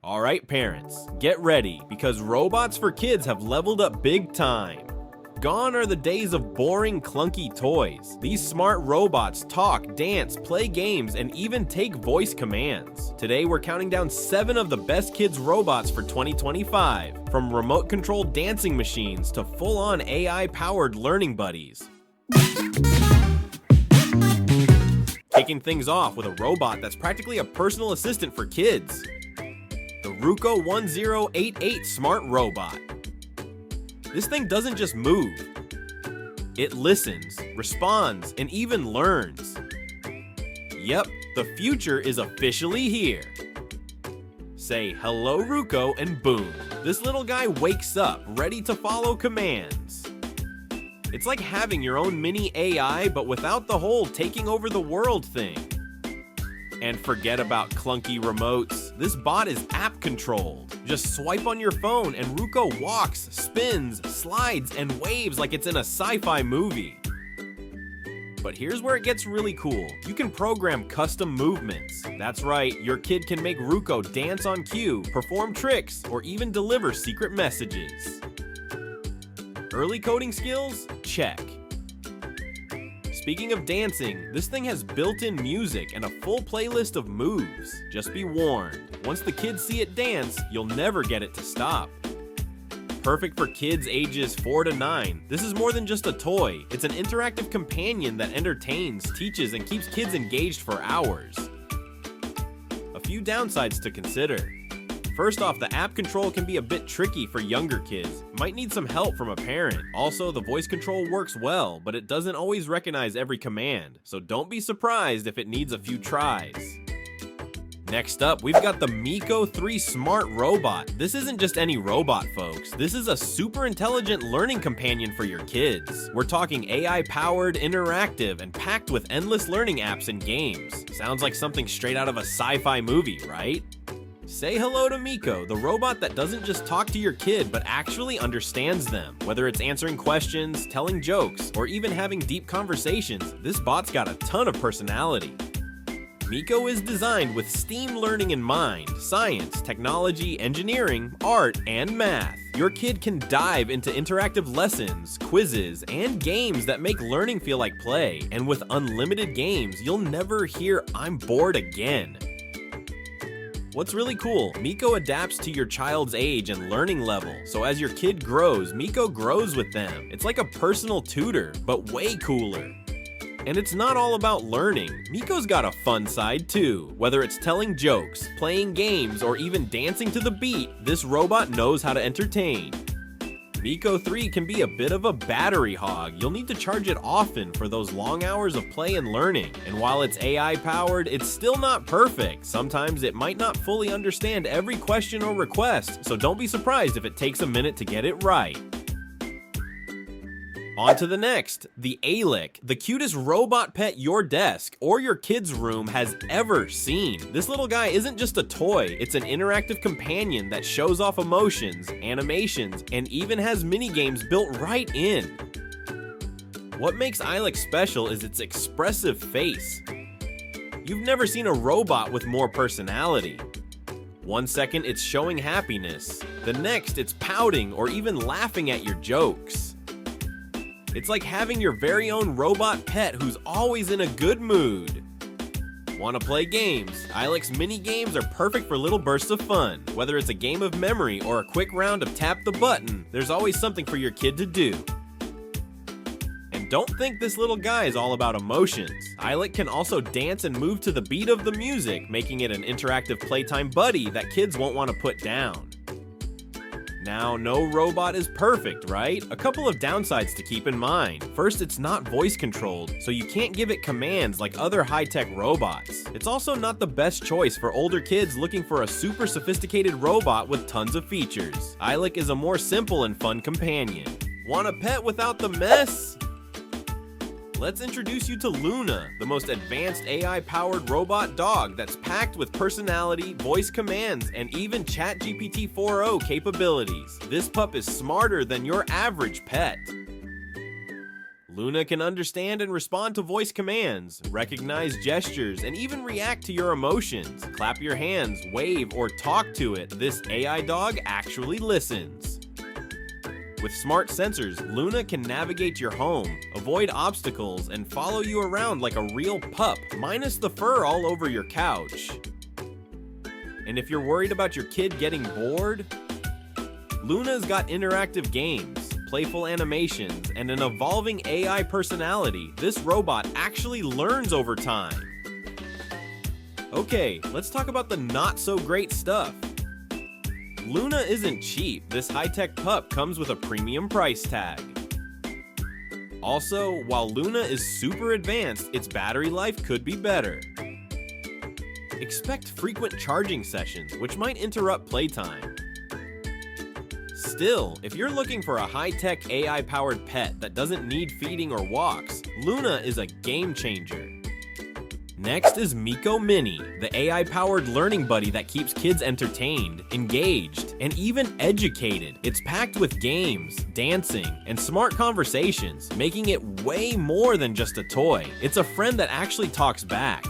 Alright parents, get ready, because robots for kids have leveled up big time. Gone are the days of boring, clunky toys. These smart robots talk, dance, play games, and even take voice commands. Today we're counting down 7 of the best kids robots for 2025, from remote-controlled dancing machines to full-on AI-powered learning buddies. Kicking things off with a robot that's practically a personal assistant for kids. The Ruko 1088 Smart Robot. This thing doesn't just move. It listens, responds, and even learns. Yep, the future is officially here. Say hello Ruko and boom, this little guy wakes up, ready to follow commands. It's like having your own mini AI, but without the whole taking over the world thing. And forget about clunky remotes. This bot is app controlled. Just swipe on your phone and Ruko walks, spins, slides, and waves like it's in a sci-fi movie. But here's where it gets really cool. You can program custom movements. That's right, your kid can make Ruko dance on cue, perform tricks, or even deliver secret messages. Early coding skills? Check. Speaking of dancing, this thing has built-in music and a full playlist of moves. Just be warned, once the kids see it dance, you'll never get it to stop. Perfect for kids ages 4 to 9, this is more than just a toy. It's an interactive companion that entertains, teaches, and keeps kids engaged for hours. A few downsides to consider. First off, the app control can be a bit tricky for younger kids. Might need some help from a parent. Also, the voice control works well, but it doesn't always recognize every command, so don't be surprised if it needs a few tries. Next up, we've got the Miko 3 Smart Robot. This isn't just any robot, folks. This is a super intelligent learning companion for your kids. We're talking AI-powered, interactive, and packed with endless learning apps and games. Sounds like something straight out of a sci-fi movie, right? Say hello to Miko, the robot that doesn't just talk to your kid but actually understands them. Whether it's answering questions, telling jokes, or even having deep conversations, this bot's got a ton of personality. Miko is designed with STEAM learning in mind: science, technology, engineering, art, and math. Your kid can dive into interactive lessons, quizzes, and games that make learning feel like play. And with unlimited games, you'll never hear "I'm bored" again. What's really cool, Miko adapts to your child's age and learning level, so as your kid grows, Miko grows with them. It's like a personal tutor, but way cooler. And it's not all about learning. Miko's got a fun side too. Whether it's telling jokes, playing games, or even dancing to the beat, this robot knows how to entertain. Miko 3 can be a bit of a battery hog. You'll need to charge it often for those long hours of play and learning. And while it's AI powered, it's still not perfect. Sometimes it might not fully understand every question or request, so don't be surprised if it takes a minute to get it right. On to the next, the Eilik, the cutest robot pet your desk or your kid's room has ever seen. This little guy isn't just a toy, it's an interactive companion that shows off emotions, animations, and even has mini-games built right in. What makes Eilik special is its expressive face. You've never seen a robot with more personality. One second it's showing happiness, the next it's pouting or even laughing at your jokes. It's like having your very own robot pet who's always in a good mood. Want to play games? Eilik's mini games are perfect for little bursts of fun. Whether it's a game of memory or a quick round of tap the button, there's always something for your kid to do. And don't think this little guy is all about emotions. Eilik can also dance and move to the beat of the music, making it an interactive playtime buddy that kids won't want to put down. Now, no robot is perfect, right? A couple of downsides to keep in mind. First, it's not voice controlled, so you can't give it commands like other high-tech robots. It's also not the best choice for older kids looking for a super sophisticated robot with tons of features. Eilik is a more simple and fun companion. Want a pet without the mess? Let's introduce you to Loona, the most advanced AI-powered robot dog that's packed with personality, voice commands, and even ChatGPT 4o capabilities. This pup is smarter than your average pet. Loona can understand and respond to voice commands, recognize gestures, and even react to your emotions. Clap your hands, wave, or talk to it. This AI dog actually listens. With smart sensors, Loona can navigate your home, avoid obstacles, and follow you around like a real pup, minus the fur all over your couch. And if you're worried about your kid getting bored, Loona's got interactive games, playful animations, and an evolving AI personality. This robot actually learns over time. Okay, let's talk about the not-so-great stuff. Loona isn't cheap. This high-tech pup comes with a premium price tag. Also, while Loona is super advanced, its battery life could be better. Expect frequent charging sessions, which might interrupt playtime. Still, if you're looking for a high-tech AI-powered pet that doesn't need feeding or walks, Loona is a game changer. Next is Miko Mini, the AI-powered learning buddy that keeps kids entertained, engaged, and even educated. It's packed with games, dancing, and smart conversations, making it way more than just a toy. It's a friend that actually talks back.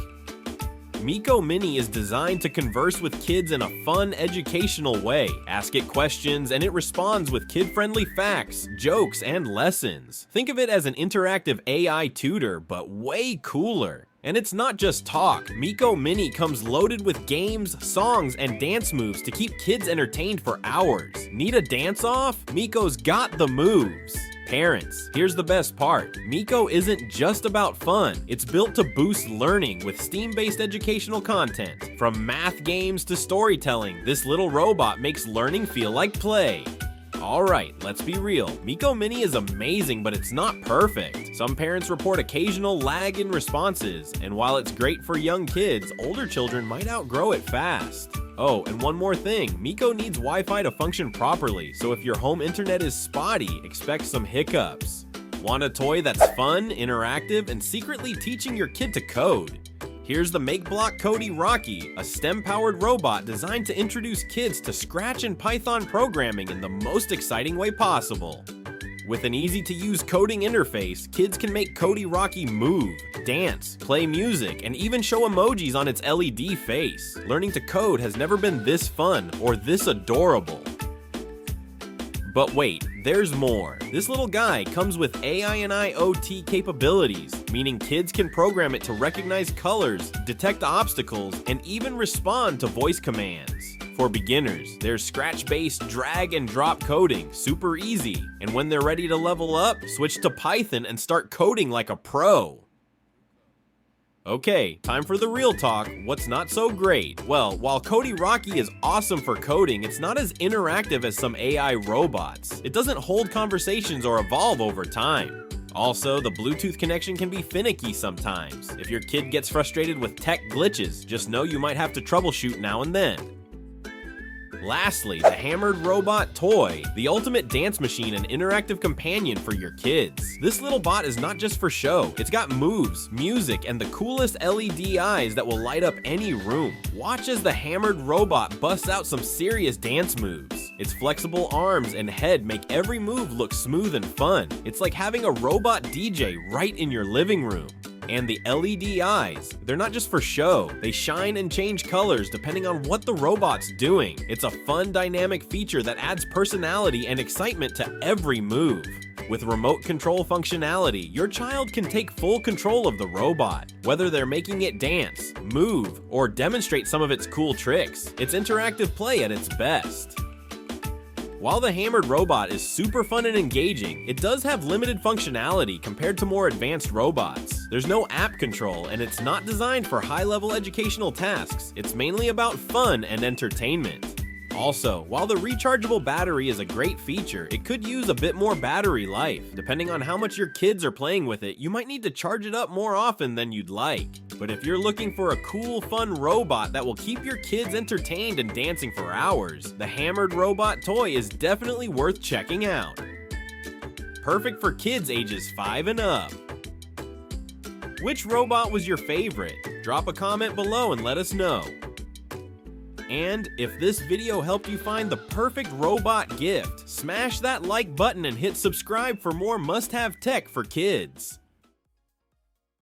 Miko Mini is designed to converse with kids in a fun, educational way. Ask it questions, and it responds with kid-friendly facts, jokes, and lessons. Think of it as an interactive AI tutor, but way cooler. And it's not just talk. Miko Mini comes loaded with games, songs, and dance moves to keep kids entertained for hours. Need a dance-off? Miko's got the moves. Parents, here's the best part. Miko isn't just about fun. It's built to boost learning with STEAM-based educational content. From math games to storytelling, this little robot makes learning feel like play. Alright, let's be real. Miko Mini is amazing, but it's not perfect. Some parents report occasional lag in responses, and while it's great for young kids, older children might outgrow it fast. Oh, and one more thing, Miko needs Wi-Fi to function properly, so if your home internet is spotty, expect some hiccups. Want a toy that's fun, interactive, and secretly teaching your kid to code? Here's the Makeblock Codey Rocky, a STEM-powered robot designed to introduce kids to Scratch and Python programming in the most exciting way possible. With an easy-to-use coding interface, kids can make Codey Rocky move, dance, play music, and even show emojis on its LED face. Learning to code has never been this fun or this adorable. But wait, there's more. This little guy comes with AI and IoT capabilities, meaning kids can program it to recognize colors, detect obstacles, and even respond to voice commands. For beginners, there's Scratch-based drag and drop coding, super easy. And when they're ready to level up, switch to Python and start coding like a pro. Okay, time for the real talk. What's not so great? Well, while Codey Rocky is awesome for coding, it's not as interactive as some AI robots. It doesn't hold conversations or evolve over time. Also, the Bluetooth connection can be finicky sometimes. If your kid gets frustrated with tech glitches, just know you might have to troubleshoot now and then. Lastly, the Hamourd Robot Toy, the ultimate dance machine and interactive companion for your kids. This little bot is not just for show. It's got moves, music, and the coolest LED eyes that will light up any room. Watch as the Hamourd Robot busts out some serious dance moves. Its flexible arms and head make every move look smooth and fun. It's like having a robot DJ right in your living room. And the LED eyes, they're not just for show. They shine and change colors depending on what the robot's doing. It's a fun, dynamic feature that adds personality and excitement to every move. With remote control functionality, your child can take full control of the robot. Whether they're making it dance, move, or demonstrate some of its cool tricks, it's interactive play at its best. While the Hamourd Robot is super fun and engaging, it does have limited functionality compared to more advanced robots. There's no app control, and it's not designed for high-level educational tasks. It's mainly about fun and entertainment. Also, while the rechargeable battery is a great feature, it could use a bit more battery life. Depending on how much your kids are playing with it, you might need to charge it up more often than you'd like. But if you're looking for a cool, fun robot that will keep your kids entertained and dancing for hours, the Hamourd Robot Toy is definitely worth checking out. Perfect for kids ages 5 and up. Which robot was your favorite? Drop a comment below and let us know. And if this video helped you find the perfect robot gift, smash that like button and hit subscribe for more must-have tech for kids.